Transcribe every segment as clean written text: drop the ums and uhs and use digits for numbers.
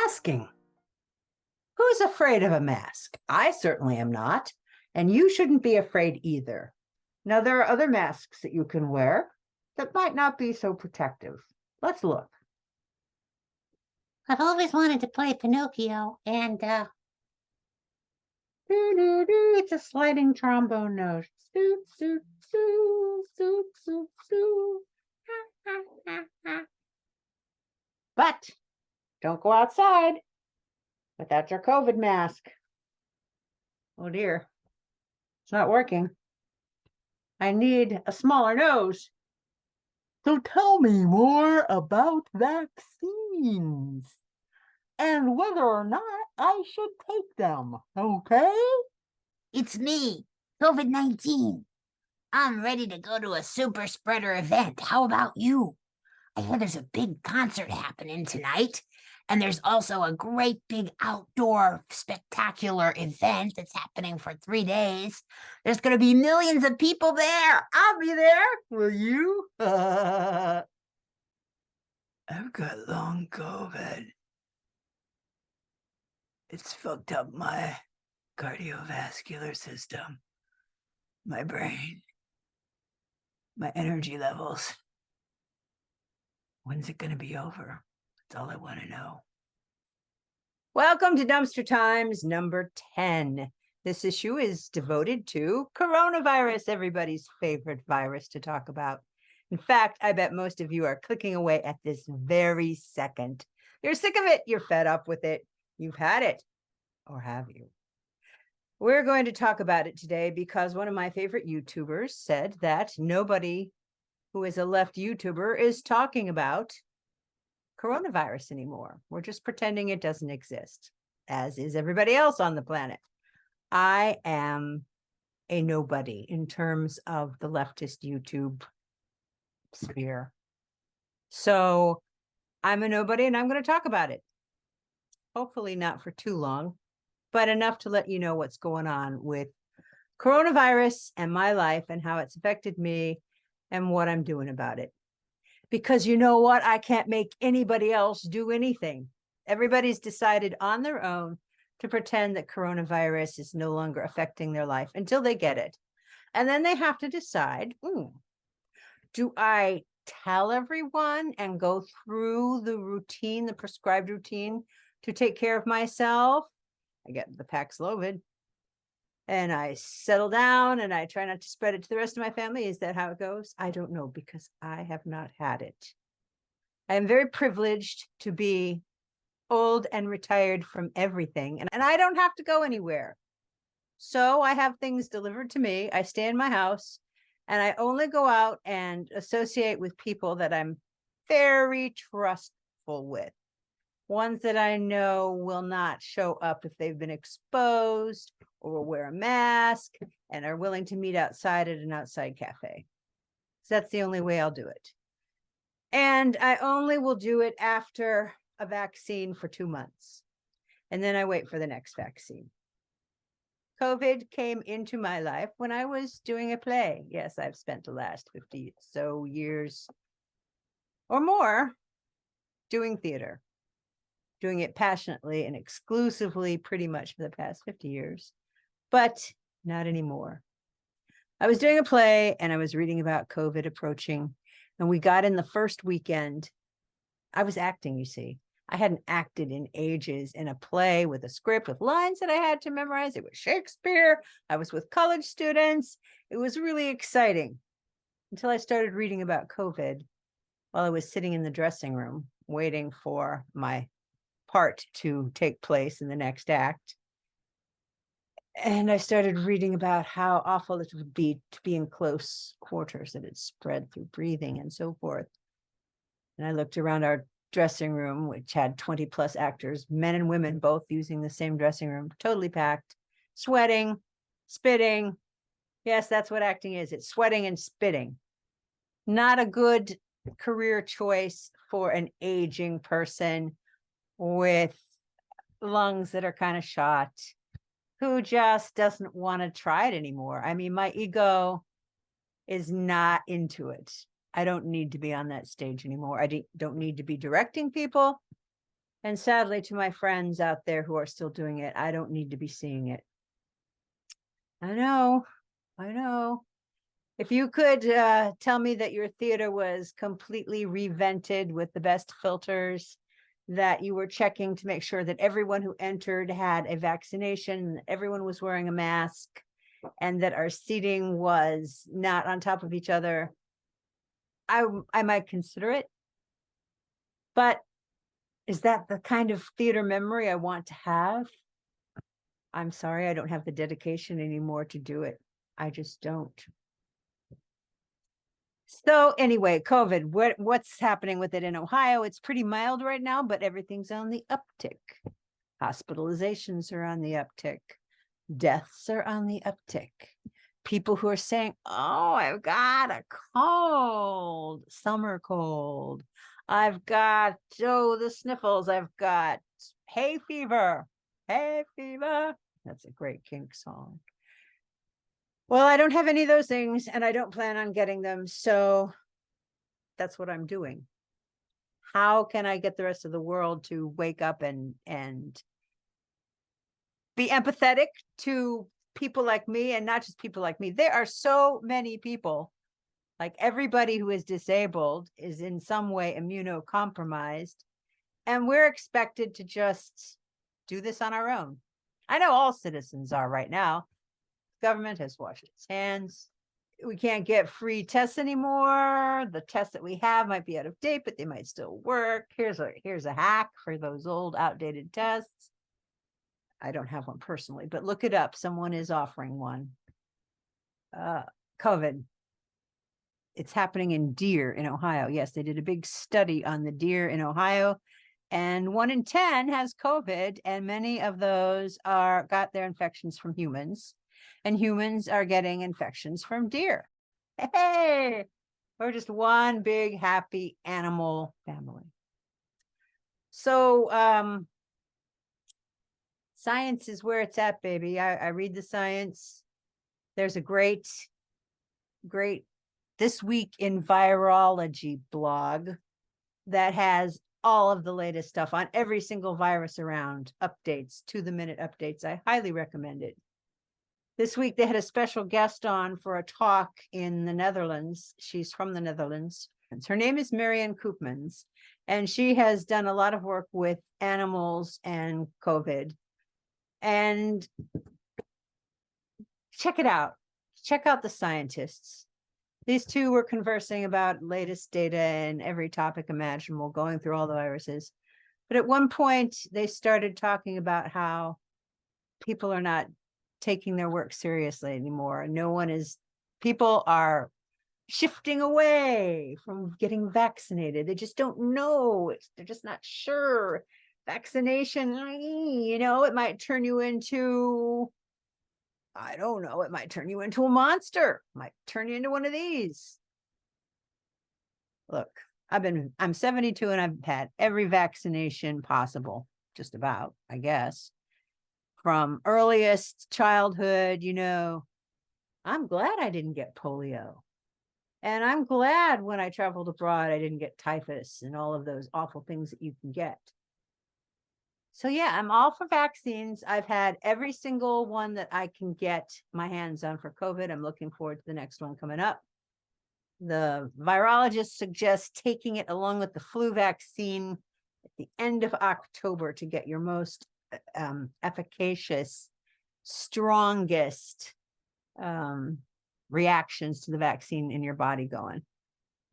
Masking. Who's afraid of a mask? I certainly am not. And you shouldn't be afraid either. Now, there are other masks that you can wear that might not be so protective. Let's look. I've always wanted to play Pinocchio, and It's a sliding trombone nose. Soo, soo, soo, soo, soo, soo. But don't go outside without your COVID mask. Oh dear, it's not working. I need a smaller nose. So tell me more about vaccines and whether or not I should take them, okay? it's me, COVID-19. I'm ready to go to a super spreader event. How about you? I hear there's a big concert happening tonight, and there's also a great big outdoor spectacular event that's happening for 3 days. There's going to be millions of people there. I'll be there. Will you? I've got long COVID. It's fucked up my cardiovascular system, my brain, my energy levels. When's it going to be over? That's all I want to know. Welcome to Dumpster Times number 10. This issue is devoted to coronavirus, everybody's favorite virus to talk about. In fact, I bet most of you are clicking away at this very second. You're sick of it. You're fed up with it. You've had it. Or have you? We're going to talk about it today because one of my favorite YouTubers said that nobody who is a left YouTuber is talking about coronavirus anymore. We're just pretending it doesn't exist, as is everybody else on the planet. I am a nobody in terms of the leftist YouTube sphere. So I'm a nobody and I'm going to talk about it. Hopefully not for too long, but enough to let you know what's going on with coronavirus and my life and how it's affected me and what I'm doing about it. Because you know what? I can't make anybody else do anything. Everybody's decided on their own to pretend that coronavirus is no longer affecting their life until they get it. And then they have to decide, do I tell everyone and go through the routine, the prescribed routine to take care of myself? I get the Paxlovid and I settle down and I try not to spread it to the rest of my family. Is that how it goes? I don't know, because I have not had it. I am very privileged to be old and retired from everything, and I don't have to go anywhere. So I have things delivered to me. I stay in my house and I only go out and associate with people that I'm very trustful with. Ones that I know will not show up if they've been exposed or will wear a mask and are willing to meet outside at an outside cafe. So that's the only way I'll do it. And I only will do it after a vaccine for 2 months. And then I wait for the next vaccine. COVID came into my life when I was doing a play. Yes, I've spent the last 50 so years or more doing theater. Doing it passionately and exclusively pretty much for the past 50 years, but not anymore. I was doing a play and I was reading about COVID approaching, and we got in the first weekend. I was acting, you see. I hadn't acted in ages in a play with a script with lines that I had to memorize. It was Shakespeare. I was with college students. It was really exciting until I started reading about COVID while I was sitting in the dressing room waiting for my part to take place in the next act. And I started reading about how awful it would be to be in close quarters, that it spread through breathing and so forth. And I looked around our dressing room, which had 20 plus actors, men and women, both using the same dressing room, totally packed, sweating, spitting. Yes, that's what acting is. It's sweating and spitting. Not a good career choice for an aging person with lungs that are kind of shot, who just doesn't want to try it anymore. I mean, my ego is not into it. I don't need to be on that stage anymore. I don't need to be directing people. And sadly, to my friends out there who are still doing it, I don't need to be seeing it. I know. If you could tell me that your theater was completely revented with the best filters, that you were checking to make sure that everyone who entered had a vaccination, everyone was wearing a mask, and that our seating was not on top of each other, I might consider it. But is that the kind of theater memory I want to have? I'm sorry, I don't have the dedication anymore to do it. I just don't. So anyway, COVID, what's happening with it in Ohio? It's pretty mild right now, but everything's on the uptick. Hospitalizations are on the uptick. Deaths are on the uptick. People who are saying, oh, I've got a cold, summer cold. I've got, the sniffles. I've got hay fever. Hay fever. That's a great Kink song. Well, I don't have any of those things, and I don't plan on getting them. So that's what I'm doing. How can I get the rest of the world to wake up and be empathetic to people like me, and not just people like me? There are so many people, like everybody who is disabled is in some way immunocompromised, and we're expected to just do this on our own. I know all citizens are right now. Government has washed its hands. We can't get free tests anymore. The tests that we have might be out of date, but they might still work. Here's a hack for those old outdated tests. I don't have one personally, but look it up. Someone is offering one. COVID. It's happening in deer in Ohio. Yes, they did a big study on the deer in Ohio, and 1 in 10 has COVID, and many of those got their infections from humans, and humans are getting infections from deer. Hey, we're just one big happy animal family. So science is where it's at, baby. I read the science. There's a great This Week in Virology blog that has all of the latest stuff on every single virus around, updates, to-the-minute updates. I highly recommend it. This week, they had a special guest on for a talk in the Netherlands. She's from the Netherlands. Her name is Marianne Koopmans, and she has done a lot of work with animals and COVID. And check it out. Check out the scientists. These two were conversing about latest data and every topic imaginable, going through all the viruses. But at one point, they started talking about how people are not taking their work seriously anymore. People are shifting away from getting vaccinated. They just don't know. They're just not sure. Vaccination, it might turn you into, I don't know, it might turn you into a monster, might turn you into one of these. Look, I'm 72 and I've had every vaccination possible, just about, I guess. From earliest childhood, I'm glad I didn't get polio. And I'm glad when I traveled abroad, I didn't get typhus and all of those awful things that you can get. So yeah, I'm all for vaccines. I've had every single one that I can get my hands on for COVID. I'm looking forward to the next one coming up. The virologists suggest taking it along with the flu vaccine at the end of October to get your most efficacious, strongest reactions to the vaccine in your body going.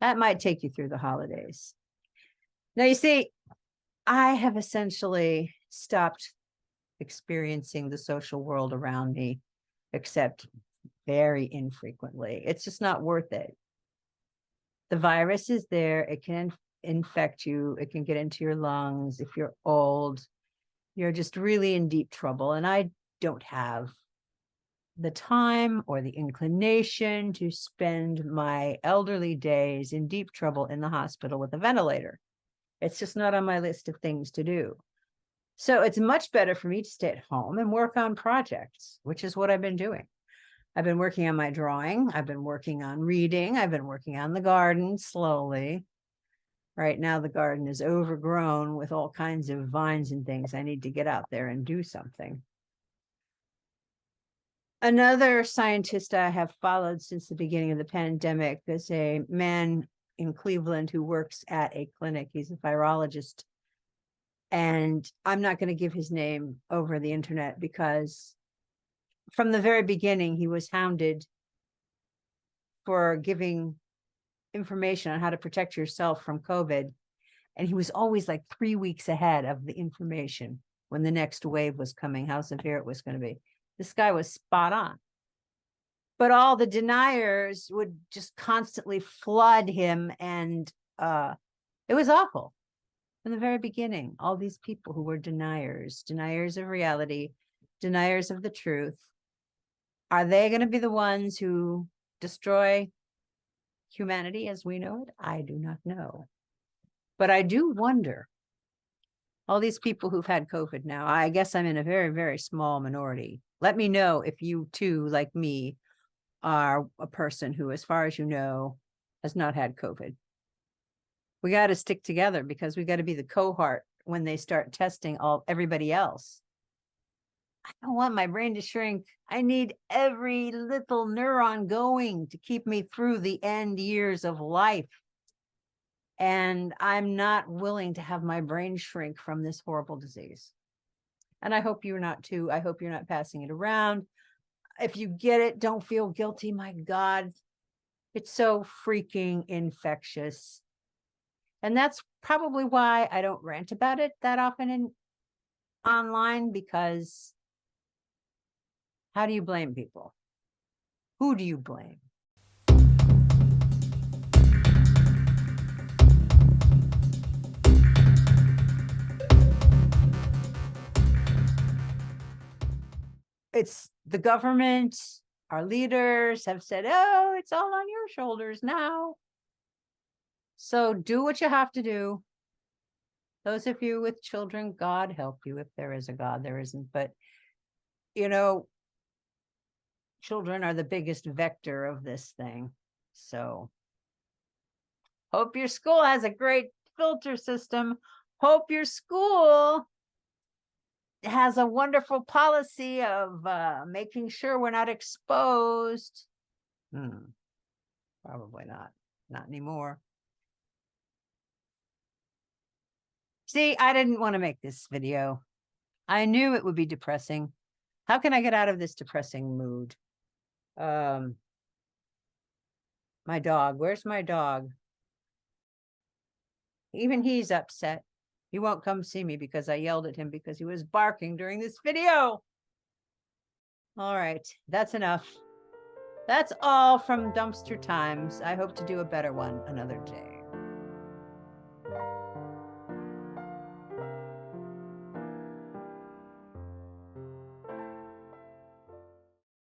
That might take you through the holidays. Now, you see, I have essentially stopped experiencing the social world around me, except very infrequently. It's just not worth it. The virus is there. It can infect you. It can get into your lungs. If you're old, you're just really in deep trouble. And I don't have the time or the inclination to spend my elderly days in deep trouble in the hospital with a ventilator. It's just not on my list of things to do. So it's much better for me to stay at home and work on projects, which is what I've been doing. I've been working on my drawing. I've been working on reading. I've been working on the garden slowly. Right now, the garden is overgrown with all kinds of vines and things. I need to get out there and do something. Another scientist I have followed since the beginning of the pandemic is a man in Cleveland who works at a clinic. He's a virologist. And I'm not going to give his name over the internet because from the very beginning, he was hounded for giving information on how to protect yourself from COVID. And he was always like 3 weeks ahead of the information when the next wave was coming, how severe it was going to be. This guy was spot on. But all the deniers would just constantly flood him, and it was awful. From the very beginning, all these people who were deniers of reality, deniers of the truth, are they going to be the ones who destroy humanity as we know it? I do not know. But I do wonder, all these people who've had COVID now, I guess I'm in a very, very small minority. Let me know if you too, like me, are a person who, as far as you know, has not had COVID. We got to stick together because we got to be the cohort when they start testing everybody else. I don't want my brain to shrink. I need every little neuron going to keep me through the end years of life. And I'm not willing to have my brain shrink from this horrible disease. And I hope you're not too. I hope you're not passing it around. If you get it, don't feel guilty. My God, it's so freaking infectious. And that's probably why I don't rant about it that often online, because how do you blame people? Who do you blame? It's the government, our leaders have said, oh, it's all on your shoulders now. So do what you have to do. Those of you with children, God help you if there is a God. There isn't, but you know, children are the biggest vector of this thing. So hope your school has a great filter system. Hope your school has a wonderful policy of making sure we're not exposed. Probably not anymore. See, I didn't want to make this video. I knew it would be depressing. How can I get out of this depressing mood? My dog, where's my dog? Even he's upset. He won't come see me because I yelled at him because he was barking during this video. All right, that's enough. That's all from Dumpster Times. I hope to do a better one another day.